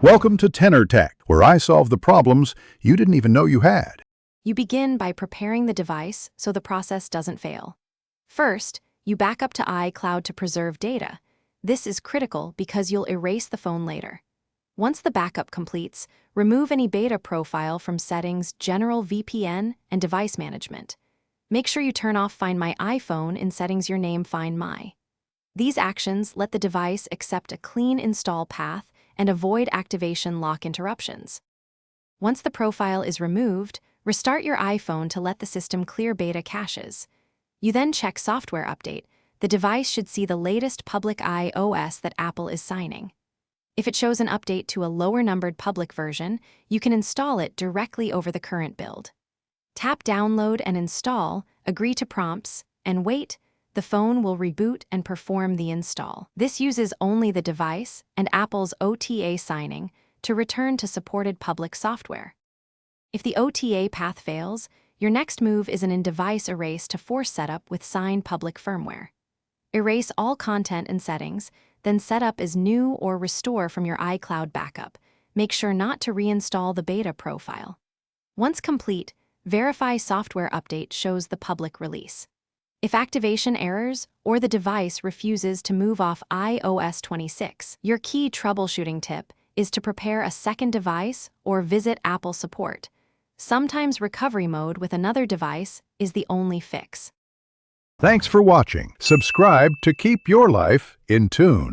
Welcome to Tenor Tech, where I solve the problems you didn't even know you had. You begin by preparing the device so the process doesn't fail. First, you back up to iCloud to preserve data. This is critical because you'll erase the phone later. Once the backup completes, remove any beta profile from Settings, General VPN, and Device Management. Make sure you turn off Find My iPhone in Settings Your Name Find My. These actions let the device accept a clean install path and avoid activation lock interruptions. Once the profile is removed, restart your iPhone to let the system clear beta caches. You then check Software Update. The device should see the latest public iOS that Apple is signing. If it shows an update to a lower-numbered public version, you can install it directly over the current build. Tap Download and Install, agree to prompts, and wait. The phone will reboot and perform the install. This uses only the device and Apple's OTA signing to return to supported public software. If the OTA path fails, your next move is an in-device erase to force setup with signed public firmware. Erase all content and settings, then set up as new or restore from your iCloud backup. Make sure not to reinstall the beta profile. Once complete, verify Software Update shows the public release. If activation errors or the device refuses to move off iOS 26, your key troubleshooting tip is to prepare a second device or visit Apple support. Sometimes recovery mode with another device is the only fix. Thanks for watching. Subscribe to keep your life in tune.